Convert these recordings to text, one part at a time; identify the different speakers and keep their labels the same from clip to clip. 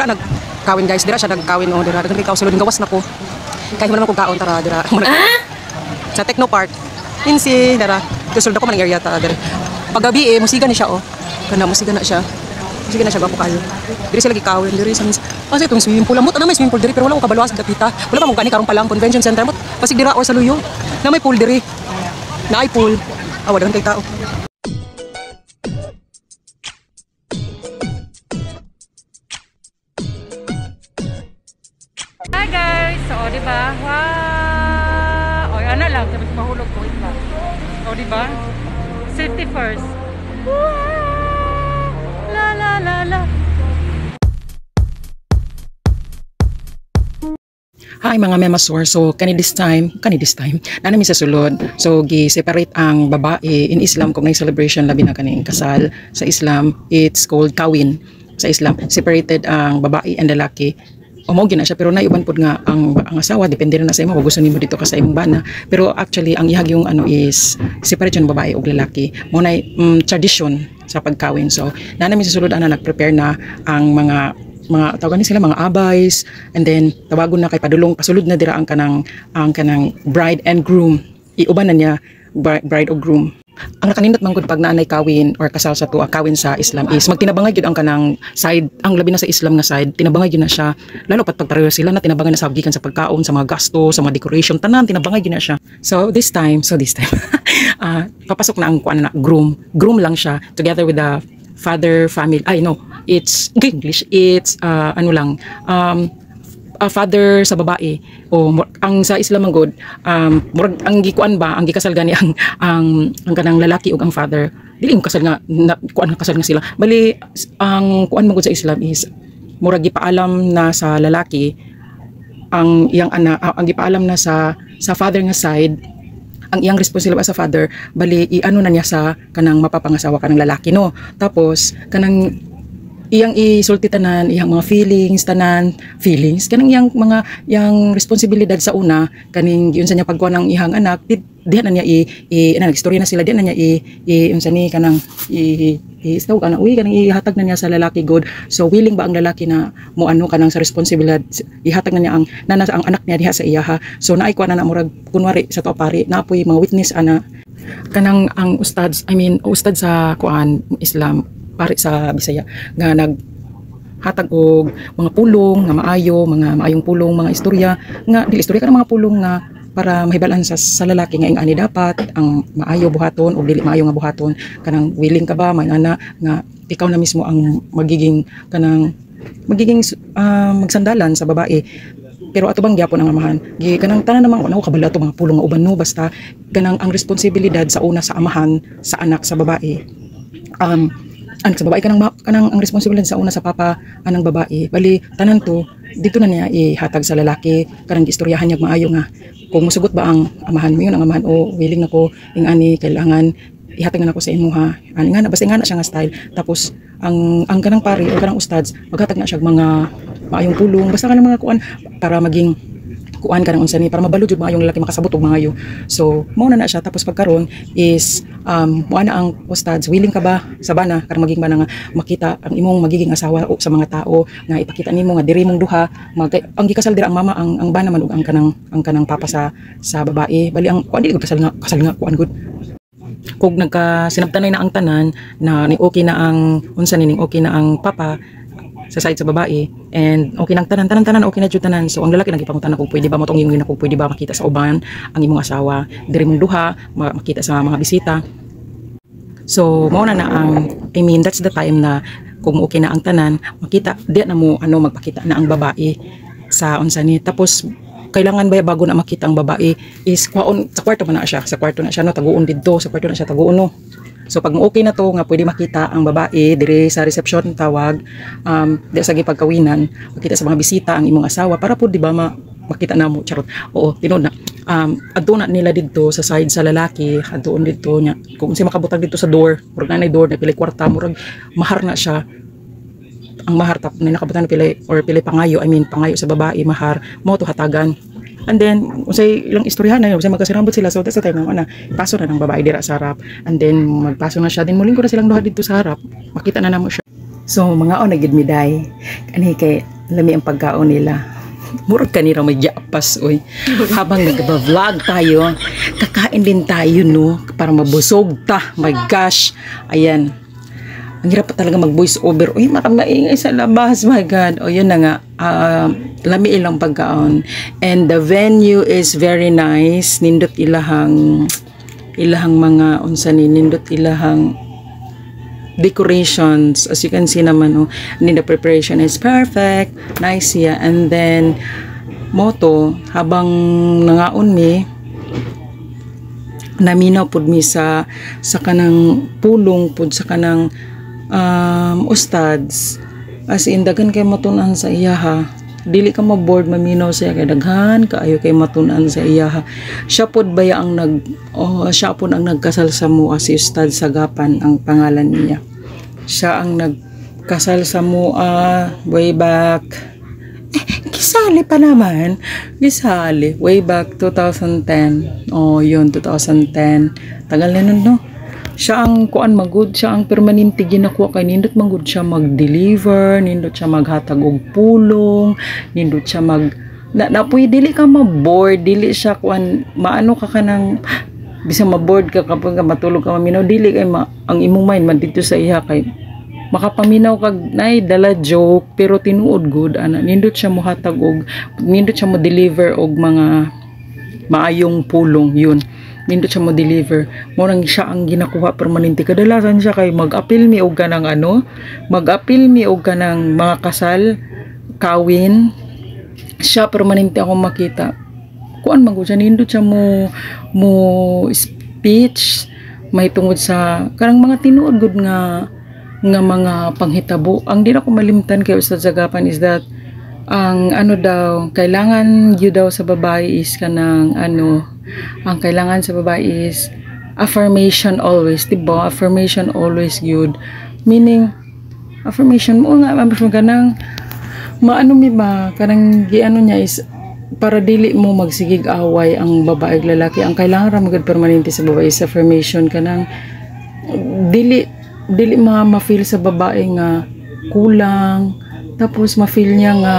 Speaker 1: ka nagkawin guys, dira siya nagkawin o dira dagan ikaw sulod gawas na ko. Kay mo naman ko kaon tara dira. Sa Techno Park. Insi dira. Sulod ako man area ta dira. Paggabi musiga ni siya oh. Kana musiga na siya. Musiga na siya gwapo kayo. Diri sila gikawin diri sa kasi itong swimming pool amot na may swimming pool diri pero wala ko kabaluas gapita. Wala pa mo gani karong palang convention center amot. Pasig dira or sa Luyo. Na may pool diri. Na ay pool. Awa dagan kay tao.
Speaker 2: Hi guys! So, diba? Wow! O, ano lang, tapos mahulog ko ito. O, diba? Safety first. Wow! La la la la!
Speaker 1: Hi mga memasor, so kani this time, nanami sa sulod. So gi-separate ang babae in Islam kung may celebration labi na kaning kasal sa Islam, it's called kawin sa Islam. Separated ang babae and lalaki. Umawag na siya pero naiuban pod nga ang asawa depende na sa imo kung gusto nimo dito ka sa imong bana. Pero actually ang ihag yung ano is separate yung babae ug lalaki. Mo na tradition sa pagkawin. So nanami sa sulod ana nag-prepare na ang mga tawagan ni sila mga abays and then tawagon na kay padulong pasulod na dira ang kanang bride and groom. Iuban na niya bride o groom. Ang nakanindot man gud pag naanay kawin or kasal sa tuwa kawin sa Islam is magtinabangay gyud ang kanang side, ang labi na sa Islam nga side tinabangay gyud na siya lalo pat pagpareho sila na tinabangay na sa gikan sa pagkaon, sa mga gasto, sa mga decoration tanan tinabangay gyud na siya. So this time papasok na ang kuan na groom lang siya together with the father family. It's English. It's father sa babae o ang sa Islam ang god murag ang gikuan ba ang gikasal gani ang kanang lalaki ug ang father dili mo kasal nga kasal nga sila bali ang kuan man gud sa Islam is murag gipaalam na sa lalaki ang iyang anak ang gipaalam na sa father nga side ang iyang responsible sa father bali iano na niya sa kanang mapapangasawa kanang lalaki no tapos kanang iyang isulti tanan iyang mga feelings kanang iyang responsibilidad sa una kaning giun sa niya pagkuha ng iyang anak diha na niya nagstorya na sila diha na niya unsa ni kanang istaw kanang kanang ihatag na niya sa lalaki god. So willing ba ang lalaki na mo ano kanang sa responsibilidad ihatag na niya ang anak niya diha sa iyaha. So naay kuan na murag kunwari sa tuwa pari naapoy mga witness ana kanang ang ustad sa kuan Islam pare sa Bisaya nga naghatag og mga pulong nga maayong pulong mga istorya nga dili istorya kanang mga pulong nga para mahibalan sa lalaki nga ingani dapat ang maayo buhaton o dili maayo nga buhaton kanang willing ka ba may ana nga ikaw na mismo ang magiging magsandalan sa babae. Pero ato bang gyapon ang amahan kanang tanan namang wala ko kabala ato mga pulong nga uban no basta kanang ang responsibilidad sa una sa amahan sa anak sa babae anak sa babae kanang ang responsibilidad sa una sa papa anang babae bali tanan to dito na niya ihatag sa lalaki kanang istoryahan niya maayo nga kung musugot ba ang amahan mo yun ang amahan willing na ko ingani kailangan ihatag na ako sa imuha ani nga na basta nga na siya nga style tapos ang kanang pari o kanang ustads maghatag na siya mga maayong pulong basta kanang mga kuan para maging kuan kanang unsa ni para mabalo jud maayong lalaki makasabot og maayo. So mao na siya tapos pagkaron is mo na ang ustads willing ka ba sa bana karang maging bana nga makita ang imong magiging asawa o sa mga tao nga ipakita nimo nga diri mong duha ang gikasal dira ang mama ang bana man ug ang kanang papa sa babae bali ang kuan dili kasal nga kuan gud kung nagkasinabtanay na ang tanan na ni okay na ang unsa ni okay na ang papa sa side sa babae and okay nang tanan okay na jud tanan. So ang lalaki nagipangutan kung pwede ba mo tong imong na kung pwede ba makita sa uban ang imong asawa diri mong duha makita sa mga bisita. So mao na ang that's the time na kung okay na ang tanan makita di na mo magpakita na ang babae sa unsa ni tapos kailangan ba bago na makita ang babae is kwaon sa kwarto na siya no taguon didto sa kwarto na siya taguon no. So pag okay na to nga pwede makita ang babae dire sa reception tawag dire sa gipagkawinan makita sa mga bisita ang imong asawa para po di ba makita na mo charot oo tinud na adto na nila didto sa side sa lalaki adtoon didto nya kung si makabutang didto sa door murag nanay door na pili kwarta murag mahar na siya ang mahar tap na nakabutang pili pangayo pangayo sa babae mahar mo to hatagan. And then, unsay ilang istoryahan na yun, unsay magkasirambot sila. So, that's the time na paso na ng babae dira sa harap. And then, magpaso na siya. Then, muling ko na silang duha dito sa harap. Makita na namo siya. So, mga nagid miday. Kani kay lami ang pagkaon nila. Murag kanira may japas, oy. Habang nag-vlog tayo, kakain din tayo, no? Para mabusog ta. My gosh. Ayan. Ang hirap pa talaga mag-voice over. Uy, maingay sa labas. My God. O, yun na nga. Lami ilang pagkaon. And the venue is very nice. Nindot ilahang mga, unsa ni, nindot ilahang decorations. As you can see naman, oh, the preparation is perfect. Nice siya. And then, moto, habang nangaon mi, naminaw pud mi sa kanang pulong pud sa kanang ustads, as in daghan kay matunan sa iyaha, dili ka ma-board, maminaw siya kay daghan kaayo kay matunan sa iyaha. Siya pud baya ang siya pud ang nagkasal sa mua, si Ustad Sagapan ang pangalan niya. Siya ang nagkasal sa mua way back, gisali pa naman, gisali way back 2010. Oh, yun 2010, tagal na nun, no? Siya ang kuan magud, siya ang permanente ginakuha kay nindot magud siya mag-deliver, nindot siya maghatag og pulong, nindot siya napuy dili ka ma-board, dili siya kuan maano ka kanang bisa ma-board ka kapag matulog ka maminaw, dili kay ang imong mind man dito sa iya kay makapaminaw kag nay dala joke pero tinuod good ana, nindot siya mohatag og nindot siya mo deliver og mga maayong pulong, yun nindot siya mo deliver mo nang siya ang ginakuha permanente. Kadalasan siya kay mag-apil mi og kanang mag-apil mi og kanang mga kasal kawin, siya permanente ako makita kuan magud siya, nindot siya mo speech may tungod sa kanang mga tinuod good nga mga panghitabo. Ang di na ko malimtan kay Ustad Sagapan is that ang daw kailangan gyud daw sa babae is kanang ang kailangan sa babae is affirmation always, diba? Affirmation always good, meaning affirmation mo nga kanang maano mi ba kanang giano niya is para dili mo magsigig away ang babae ug lalaki. Ang kailangan ra magud permanente sa babae is affirmation, kanang dili ma-feel sa babae nga kulang, tapos ma-feel niya nga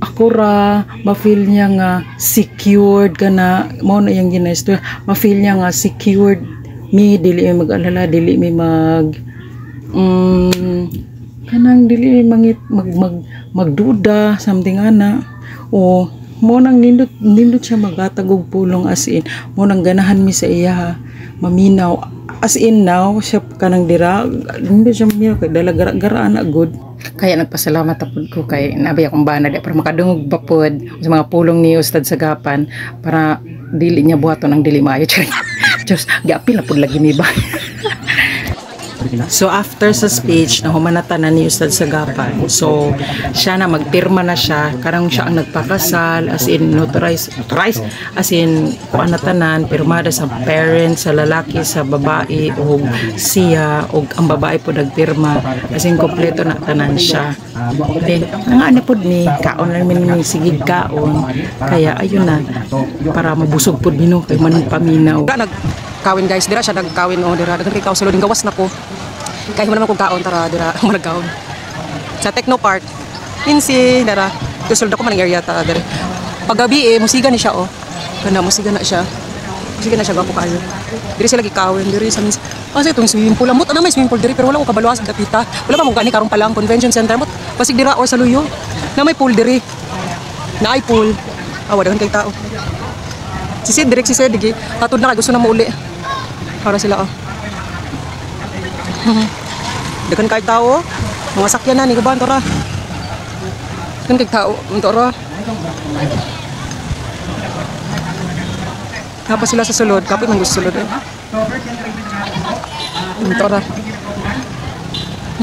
Speaker 1: akura, ma-feel niya nga secured ka na, mo na yung ginaisto, ma-feel niya nga secured mi, dili may mag-alala, dili may kanang dili may magduda something ana, o mo nang nindot siya magatag og pulong, as in mo nang ganahan mi sa iya maminaw, as in now siya kanang dira nindot siya maminaw kay dala gara na good. Kaya nagpasalamat apod ko kay nabay akong bana para makadungog bapod sa mga pulong ni Ustad Sagapan para dili niya buhaton ang dili maayo. Just giapil na pud lagi mi ba. So after sa speech na humanata na ni Ustad Sagapan, so siya na magpirma na siya, karang siya ang nagpakasal, as in notarize as in kuan na tanan, pirmada sa parents, sa lalaki, sa babae, o siya, o ang babae po nagpirma, as in kompleto na tanan siya. Then nga ano po ni kaon lang min sigig kaon, kaya ayun na para mabusog po bino kay man paminaw. Kawin guys, dira siya nagkawin, o dira daghan kay kaw sulod gawas nako. Kaya mo naman kung kaon tara dira mo nagkaon. Sa Techno Park. Insi dira. Sulod ako man ang area ta dira. Paggabi musiga ni siya Kana musiga na siya. Musiga na siya gapo kayo. Diri sila gikawin diri sa mis. Kasi itong swimming pool, amot na may swimming pool diri pero wala ko kabaluas dapita. Wala pa mo gani karong palang convention center mo. Pasig dira or sa Luyo. Na may pool diri. Na ay pool. Wala kay tao. Si Sid digi. Katod na kay gusto na mauli. Para sila Dagan kay tao, mga sakyan na ni gaban tora. Dagan kay tao, tora. Tapos sila sa sulod, kapit man gusto sulod tora.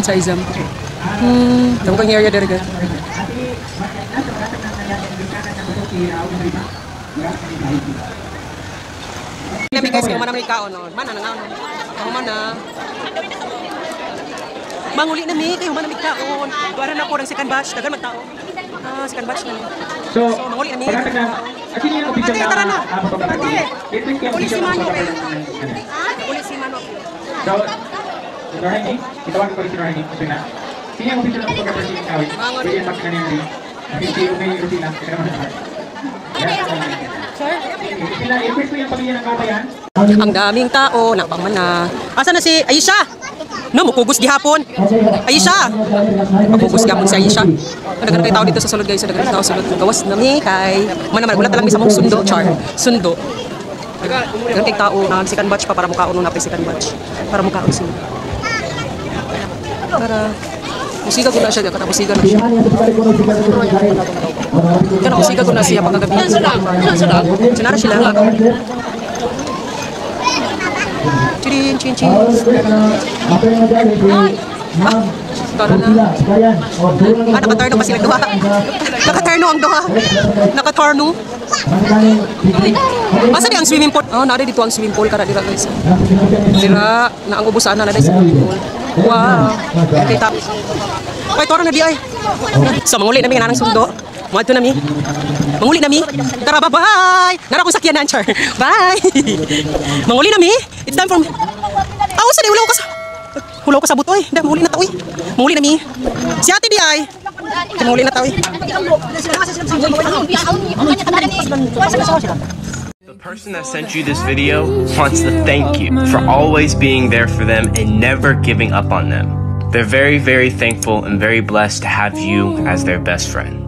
Speaker 1: Sa exam. Damo kang area dere guys. Kami guys, kung manang ikaon, mana nang ako mana. Manguli na mi, kayo manang ikaon. Duara na po ng second batch, dagan magtao. Second batch na mi. So manguli na mi. Ate, tara na. Ate, uli si Mano. Uli si Mano.
Speaker 3: So, kita wag ko si Rohini, Kaya mo dito na pagka-person ng kawin. Pwede mag kanina rin. Hindi ko may rutina. Kaya naman naman. Sila, i-quiz ko yung pamilya ng kabayan.
Speaker 4: Ang daming tao, napamana. Asa na si Aisha? No, mukugos gihapon. Aisha! Mukugos gihapon si Aisha. Nagano kay tao dito sa sulod guys, nagano kay tao sulod. Gawas na mi kay. Manaman ulat lang mi sa mong sundo, char. Sundo. Nagano kay tao na second batch pa para mukaon na second batch. Para mukaon sila. Para musiga ko na siya, musiga na siya. Kana musiga ko na siya pagkagabi. Sinara sila. Chin, chin, chin. Ay! Ah! Tara na. Ah, nakatarno pa sila duha. Nakatarno ang duha. Nakatarno. Asa di ang swimming pool? Oh, nari dito ang swimming pool. Kada dira guys. Dira, na ang ubusan na dahil swimming pool. Wow. Okay, tap. Ay, toro na di ay. So, manguli namin nga ng sundo. Muadto nami. Manguli nami. Tara, bye-bye. Nara ko sakyanan, char. Bye. Manguli nami. It's time for me. Aw, sa di ulaw ka sa. Ulaw ka sa butoy. Dai manguli na ta oy. Manguli nami. Si ate di ay. Manguli na ta oy.
Speaker 5: The person that sent you this video wants to thank you for always being there for them and never giving up on them. They're very, very thankful and very blessed to have you as their best friend.